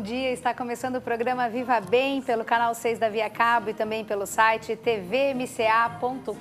dia. Está começando o programa Viva Bem pelo canal 6 da Via Cabo e também pelo site tvmca.com.br.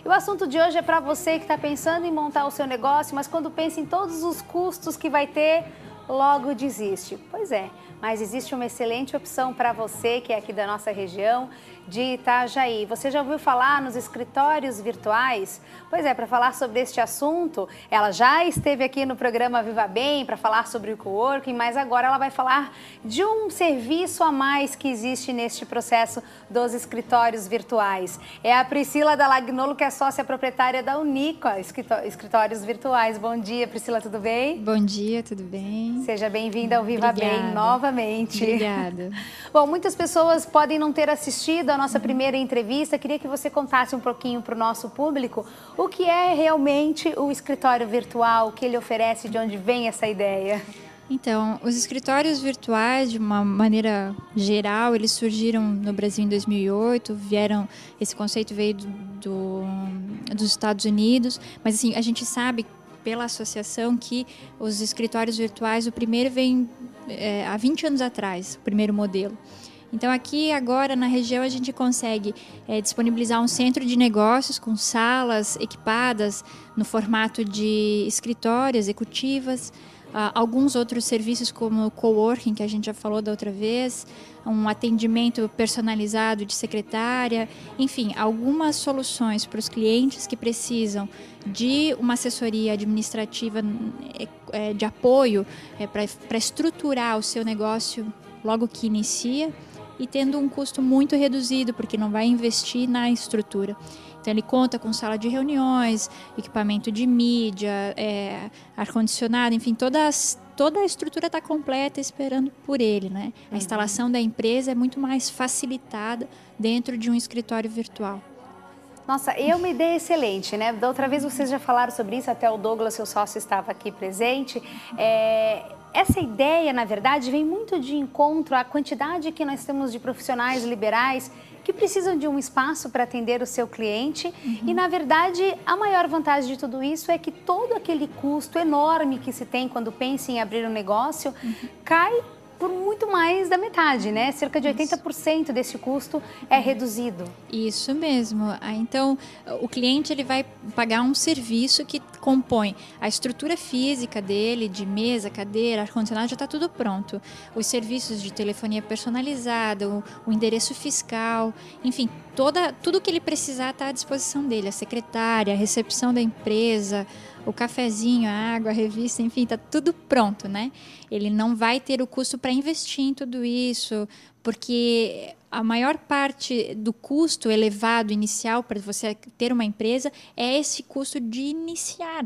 E o assunto de hoje é para você que está pensando em montar o seu negócio, mas quando pensa em todos os custos que vai ter, logo desiste. Pois é, mas existe uma excelente opção para você que é aqui da nossa região de Itajaí. Você já ouviu falar nos escritórios virtuais? Pois é, para falar sobre este assunto, ela já esteve aqui no programa Viva Bem para falar sobre o coworking, mas agora ela vai falar de um serviço a mais que existe neste processo dos escritórios virtuais. É a Priscila Dalagnolo, que é sócia proprietária da Uniqua Escritórios Virtuais. Bom dia, Priscila, tudo bem? Bom dia, tudo bem? Seja bem-vinda ao Viva Bem novamente. Obrigada. Bom, muitas pessoas podem não ter assistido a nossa primeira entrevista. Queria que você contasse um pouquinho para o nosso público o que é realmente o escritório virtual, o que ele oferece, de onde vem essa ideia. Então, os escritórios virtuais, de uma maneira geral, eles surgiram no Brasil em 2008, esse conceito veio dos Estados Unidos, mas assim, a gente sabe pela associação que os escritórios virtuais, o primeiro vem há 20 anos atrás, o primeiro modelo. Então, aqui agora na região a gente consegue disponibilizar um centro de negócios com salas equipadas no formato de escritório, executivas, alguns outros serviços como o coworking, que a gente já falou da outra vez, um atendimento personalizado de secretária, enfim, algumas soluções para os clientes que precisam de uma assessoria administrativa de apoio para estruturar o seu negócio logo que inicia e tendo um custo muito reduzido, porque não vai investir na estrutura. Então, ele conta com sala de reuniões, equipamento de mídia, ar-condicionado, enfim, toda a estrutura está completa esperando por ele, né? A instalação da empresa é muito mais facilitada dentro de um escritório virtual. Nossa, é uma ideia excelente, né? Da outra vez vocês já falaram sobre isso, até o Douglas, seu sócio, estava aqui presente. Essa ideia, na verdade, vem muito de encontro à quantidade que nós temos de profissionais liberais que precisam de um espaço para atender o seu cliente. E, na verdade, a maior vantagem de tudo isso é que todo aquele custo enorme que se tem quando pensa em abrir um negócio cai por muito mais da metade, né? Cerca de 80% desse custo é reduzido. Isso mesmo. Então, o cliente ele vai pagar um serviço que compõe a estrutura física dele, de mesa, cadeira, ar-condicionado, já está tudo pronto. Os serviços de telefonia personalizada, o endereço fiscal, enfim, tudo que ele precisar está à disposição dele. A secretária, a recepção da empresa, o cafezinho, a água, a revista, enfim, está tudo pronto, né? Ele não vai ter o custo para investir em tudo isso, porque a maior parte do custo elevado inicial para você ter uma empresa é esse custo de iniciar,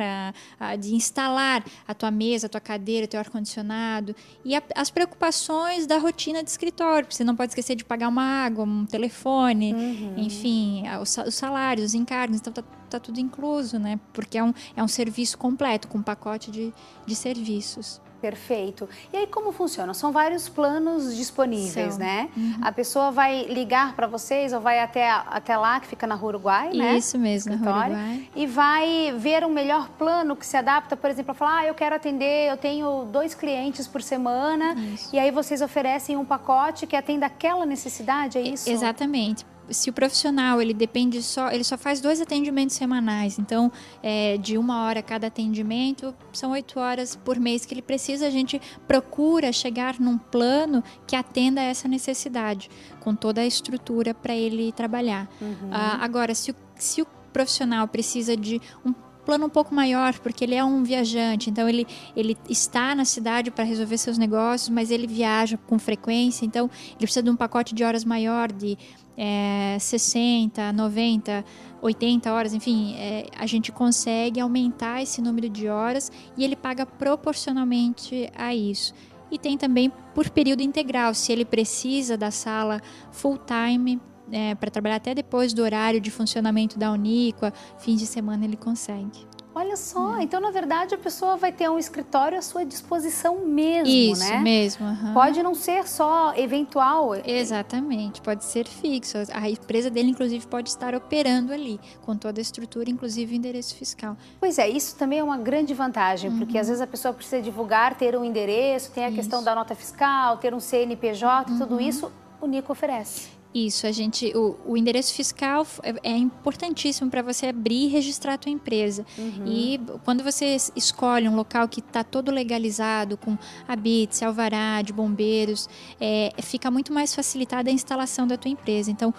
de instalar a tua mesa, a tua cadeira, o teu ar-condicionado e as preocupações da rotina de escritório. Você não pode esquecer de pagar uma água, um telefone, enfim, os salários, os encargos. Então, tá tudo incluso, né? Porque é um serviço completo, com um pacote de serviços. Perfeito. E aí como funciona? São vários planos disponíveis, né? A pessoa vai ligar para vocês ou vai até lá, que fica na Rua Uruguai, né? Isso mesmo, na Rua Uruguai. E vai ver um melhor plano que se adapta, por exemplo, a falar, eu quero atender, eu tenho 2 clientes por semana. Isso. E aí vocês oferecem um pacote que atenda aquela necessidade, é isso? Exatamente. Se o profissional ele só faz 2 atendimentos semanais, então de 1 hora cada atendimento, são 8 horas por mês que ele precisa, a gente procura chegar num plano que atenda a essa necessidade, com toda a estrutura para ele trabalhar. Agora, se o profissional precisa de um plano um pouco maior, porque ele é um viajante, então ele está na cidade para resolver seus negócios, mas ele viaja com frequência, então ele precisa de um pacote de horas maior, de 60, 90, 80 horas, enfim, a gente consegue aumentar esse número de horas e ele paga proporcionalmente a isso. E tem também por período integral, se ele precisa da sala full time, para trabalhar até depois do horário de funcionamento da Uniqua, fins de semana ele consegue. Olha só, então na verdade a pessoa vai ter um escritório à sua disposição mesmo, Isso, né? mesmo. Uhum. Pode não ser só eventual. Exatamente, pode ser fixo. A empresa dele, inclusive, pode estar operando ali, com toda a estrutura, inclusive o endereço fiscal. Pois é, isso também é uma grande vantagem, porque às vezes a pessoa precisa divulgar, ter um endereço, tem a questão da nota fiscal, ter um CNPJ, tudo isso o Nico oferece. Isso, o endereço fiscal é importantíssimo para você abrir e registrar a tua empresa. E quando você escolhe um local que está todo legalizado, com habite, alvará de bombeiros, fica muito mais facilitada a instalação da tua empresa. Então,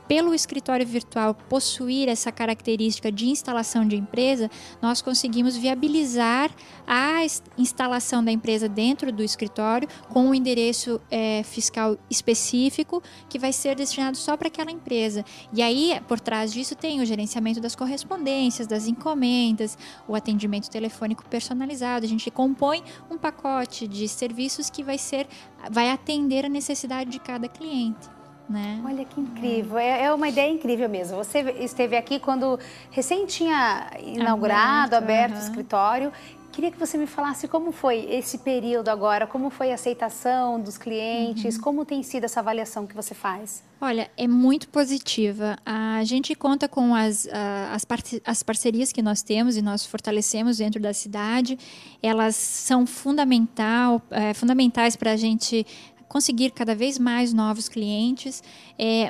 pelo escritório virtual possuir essa característica de instalação de empresa, nós conseguimos viabilizar a instalação da empresa dentro do escritório com um endereço fiscal específico que vai ser destinado só para aquela empresa. E aí, por trás disso, tem o gerenciamento das correspondências, das encomendas, o atendimento telefônico personalizado. A gente compõe um pacote de serviços que vai atender a necessidade de cada cliente. Né? Olha que incrível, é uma ideia incrível mesmo. Você esteve aqui quando recém tinha inaugurado, aberto o escritório. Queria que você me falasse como foi esse período agora, como foi a aceitação dos clientes, como tem sido essa avaliação que você faz? Olha, é muito positiva. A gente conta com as parcerias que nós temos e nós fortalecemos dentro da cidade. Elas são fundamentais para a gente conseguir cada vez mais novos clientes,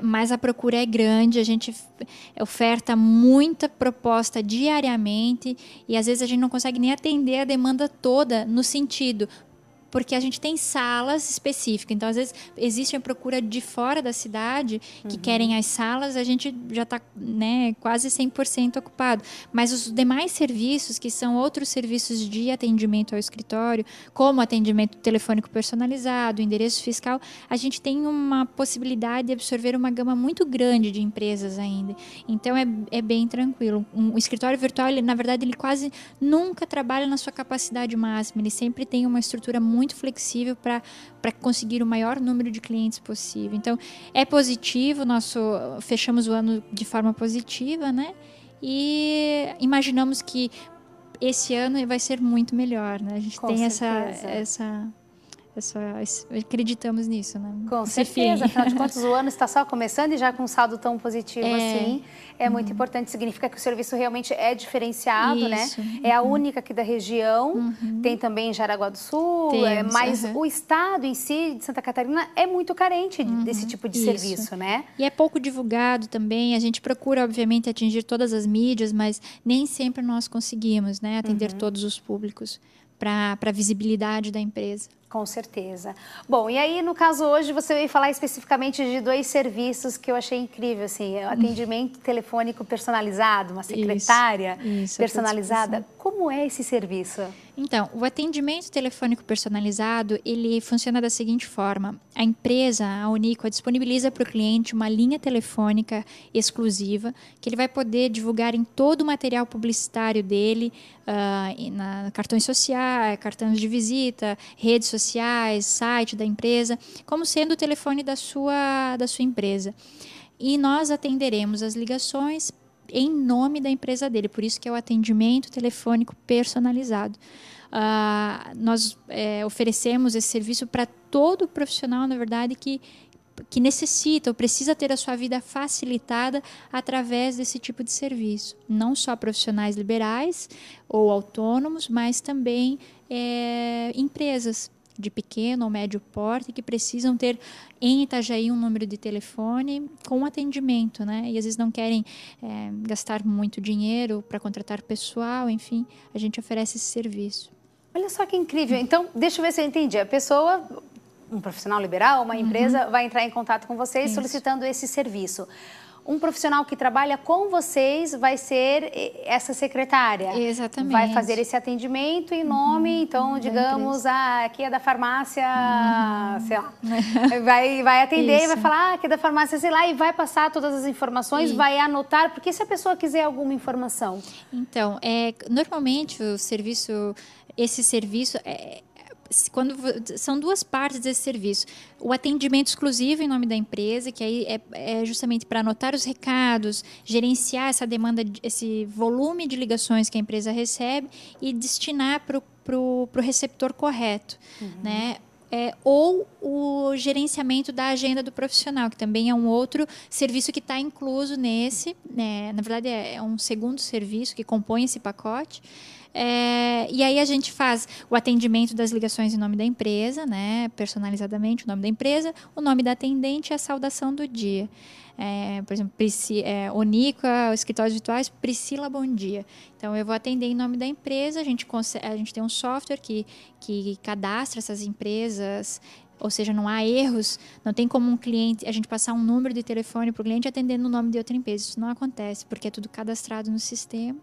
mas a procura é grande, a gente oferta muita proposta diariamente e às vezes a gente não consegue nem atender a demanda toda no sentido, porque a gente tem salas específicas. Então, às vezes, existe a procura de fora da cidade que querem as salas, a gente já está quase 100% ocupado. Mas os demais serviços, que são outros serviços de atendimento ao escritório, como atendimento telefônico personalizado, endereço fiscal, a gente tem uma possibilidade de absorver uma gama muito grande de empresas ainda. Então, é bem tranquilo. O escritório virtual, na verdade, ele quase nunca trabalha na sua capacidade máxima. Ele sempre tem uma estrutura muito flexível para conseguir o maior número de clientes possível. Então, é positivo, fechamos o ano de forma positiva, né? E imaginamos que esse ano vai ser muito melhor, né? A gente tem acreditamos nisso, né? Com certeza, afinal de contas o ano está só começando e já com um saldo tão positivo assim, é muito importante, significa que o serviço realmente é diferenciado, né? É a única aqui da região, tem também em Jaraguá do Sul, mas o estado em si, de Santa Catarina, é muito carente desse tipo de serviço, né? E é pouco divulgado também, a gente procura, obviamente, atingir todas as mídias, mas nem sempre nós conseguimos, né, atender todos os públicos para a visibilidade da empresa. Com certeza. Bom, e aí, no caso hoje, você veio falar especificamente de 2 serviços que eu achei incrível, assim, o atendimento telefônico personalizado, uma secretária personalizada. Como é esse serviço? Então, o atendimento telefônico personalizado, ele funciona da seguinte forma. A empresa, a Unico, disponibiliza para o cliente uma linha telefônica exclusiva que ele vai poder divulgar em todo o material publicitário dele, cartões sociais, cartões de visita, redes sociais, site da empresa, como sendo o telefone da sua empresa. E nós atenderemos as ligações em nome da empresa dele, por isso que é o atendimento telefônico personalizado. Nós oferecemos esse serviço para todo profissional, na verdade, que necessita ou precisa ter a sua vida facilitada através desse tipo de serviço. Não só profissionais liberais ou autônomos, mas também empresas de pequeno ou médio porte que precisam ter em Itajaí um número de telefone com atendimento, né? E às vezes não querem gastar muito dinheiro para contratar pessoal, enfim, a gente oferece esse serviço. Olha só que incrível. Então, deixa eu ver se eu entendi. A pessoa, um profissional liberal, uma empresa, vai entrar em contato com vocês solicitando esse serviço. Um profissional que trabalha com vocês vai ser essa secretária. Exatamente. Vai fazer esse atendimento em nome, então, digamos, aqui é da farmácia, sei lá. Vai atender e vai falar, aqui é da farmácia, sei lá, e vai passar todas as informações, vai anotar, porque se a pessoa quiser alguma informação? Então, normalmente esse serviço são duas partes desse serviço. O atendimento exclusivo em nome da empresa, que aí é justamente para anotar os recados, gerenciar essa demanda, esse volume de ligações que a empresa recebe e destinar para o receptor correto, né? Ou o gerenciamento da agenda do profissional, que também é um outro serviço que está incluso nesse, né? Na verdade, é um segundo serviço que compõe esse pacote. E aí a gente faz o atendimento das ligações em nome da empresa, né? Personalizadamente o nome da empresa, o nome da atendente e a saudação do dia. Por exemplo, Onica, escritórios virtuais, Priscila, bom dia. Então, eu vou atender em nome da empresa, a gente tem um software que cadastra essas empresas, ou seja, não há erros, não tem como um cliente, a gente passar um número de telefone para o cliente atendendo o nome de outra empresa. Isso não acontece, porque é tudo cadastrado no sistema.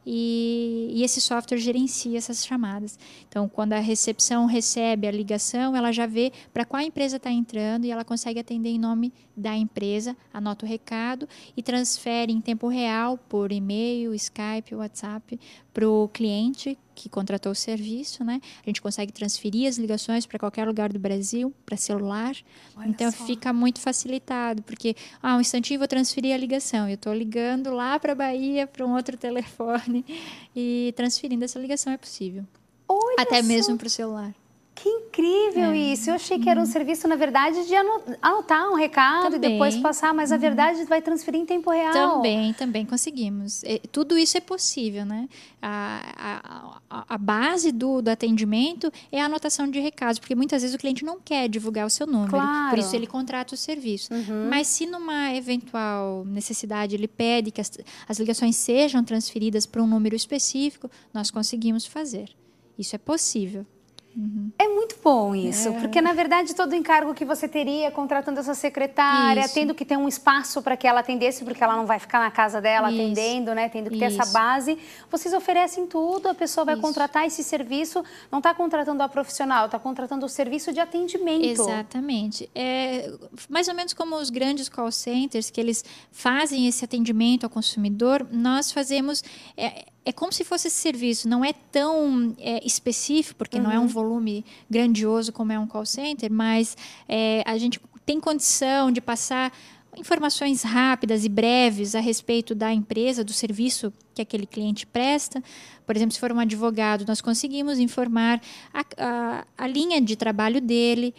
E esse software gerencia essas chamadas. Então, quando a recepção recebe a ligação, ela já vê para qual empresa está entrando e ela consegue atender em nome da empresa, anota o recado e transfere em tempo real por e-mail, Skype, WhatsApp para o cliente que contratou o serviço, né? A gente consegue transferir as ligações para qualquer lugar do Brasil, para celular. Olha então, só. Fica muito facilitado, porque um instantinho vou transferir a ligação. Eu estou ligando lá para a Bahia, para um outro telefone e transferindo essa ligação é possível. Olha até só. Mesmo para o celular. Que incrível isso! Eu achei que era um serviço, na verdade, de anotar um recado também. E depois passar, mas a verdade vai transferir em tempo real. Também conseguimos. Tudo isso é possível, né? A base do atendimento é a anotação de recados, porque muitas vezes o cliente não quer divulgar o seu número, claro. Por isso ele contrata o serviço. Mas se numa eventual necessidade ele pede que as ligações sejam transferidas para um número específico, nós conseguimos fazer. Isso é possível. É muito bom isso, porque na verdade todo o encargo que você teria contratando essa secretária, tendo que ter um espaço para que ela atendesse, porque ela não vai ficar na casa dela atendendo, né? Tendo que ter essa base, vocês oferecem tudo, a pessoa vai contratar esse serviço, não está contratando a profissional, está contratando o serviço de atendimento. Exatamente. Mais ou menos como os grandes call centers, que eles fazem esse atendimento ao consumidor, nós fazemos... É como se fosse esse serviço, não é tão específico, porque não é um volume grandioso como é um call center, mas a gente tem condição de passar informações rápidas e breves a respeito da empresa, do serviço que aquele cliente presta. Por exemplo, se for um advogado, nós conseguimos informar a linha de trabalho dele,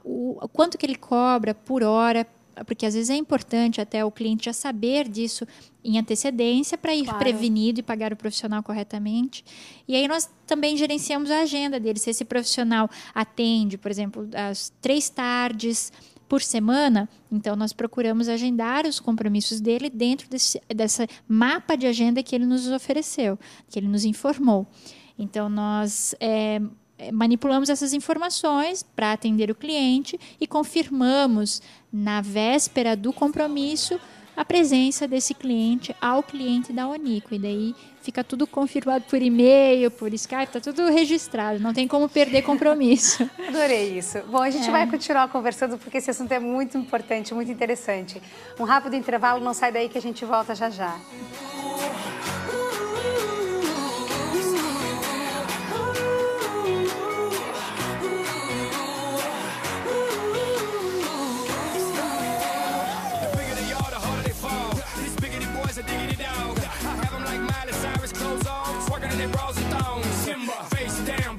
o quanto que ele cobra por hora, porque às vezes é importante até o cliente já saber disso em antecedência para ir prevenido e pagar o profissional corretamente. E aí nós também gerenciamos a agenda dele. Se esse profissional atende, por exemplo, às 3 tardes por semana, então nós procuramos agendar os compromissos dele dentro dessa mapa de agenda que ele nos ofereceu, que ele nos informou. Então nós... manipulamos essas informações para atender o cliente e confirmamos na véspera do compromisso a presença desse cliente ao cliente da Onico. E daí fica tudo confirmado por e-mail, por Skype, está tudo registrado, não tem como perder compromisso. Adorei isso. Bom, a gente vai continuar conversando porque esse assunto é muito importante, muito interessante. Um rápido intervalo, não sai daí que a gente volta já já.